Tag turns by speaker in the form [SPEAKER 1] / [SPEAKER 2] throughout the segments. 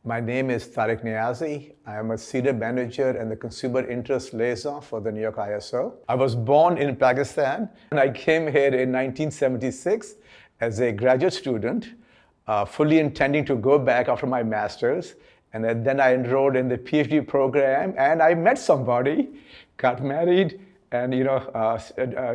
[SPEAKER 1] My name is Tariq Niazi. I am a senior manager and the Consumer Interest Liaison for the New York ISO. I was born in Pakistan and I came here in 1976 as a graduate student, fully intending to go back after my master's. And then I enrolled in the PhD program and I met somebody, got married, and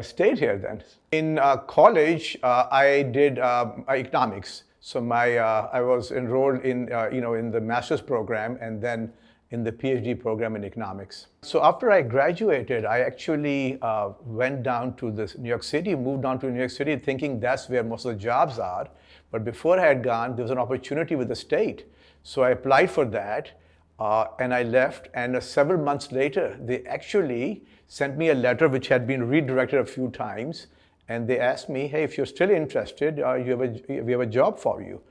[SPEAKER 1] stayed here then. In college, I did economics. So I was enrolled in the master's program and then in the PhD program in economics. So after I graduated, I actually went down to New York City, moved down to New York City thinking that's where most of the jobs are. But before I had gone, there was an opportunity with the state. So I applied for that and I left. And several months later, they actually sent me a letter which had been redirected a few times. And they asked me, hey, if you're still interested, we have a job for you.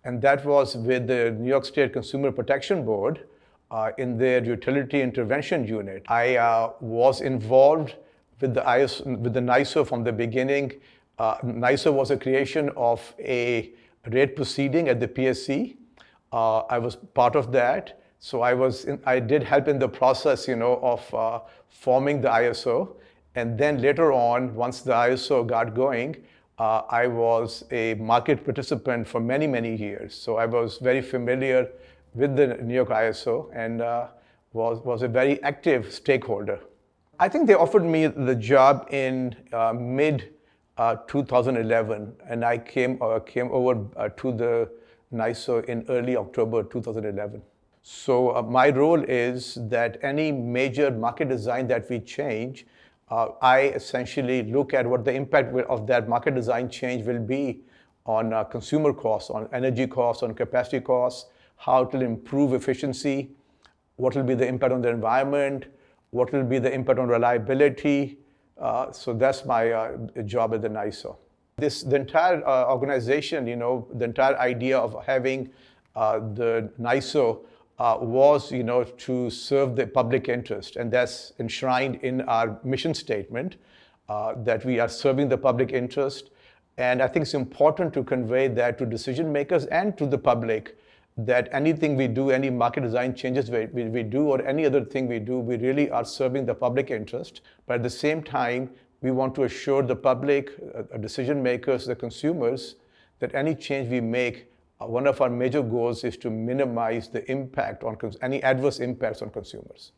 [SPEAKER 1] And that was with the New York State Consumer Protection Board in their utility intervention unit. I was involved with the NYISO from the beginning. NYISO was a creation of a rate proceeding at the PSC. I was part of that. So I did help in the process, of forming the ISO. And then later on, once the ISO got going, I was a market participant for many, many years. So I was very familiar with the New York ISO and was a very active stakeholder. I think they offered me the job in mid 2011, and I came over to the NYISO in early October 2011. So my role is that any major market design that we change, I essentially look at what the impact of that market design change will be on consumer costs, on energy costs, on capacity costs, how it will improve efficiency, what will be the impact on the environment, what will be the impact on reliability. So that's my job at the NYISO. The entire organization, the entire idea of having the NYISO was, to serve the public interest. And that's enshrined in our mission statement, that we are serving the public interest. And I think it's important to convey that to decision makers and to the public, that anything we do, any market design changes we do, or any other thing we do, we really are serving the public interest. But at the same time, we want to assure the public, decision makers, the consumers, that any change we make, one of our major goals is to minimize the impact on any adverse impacts on consumers.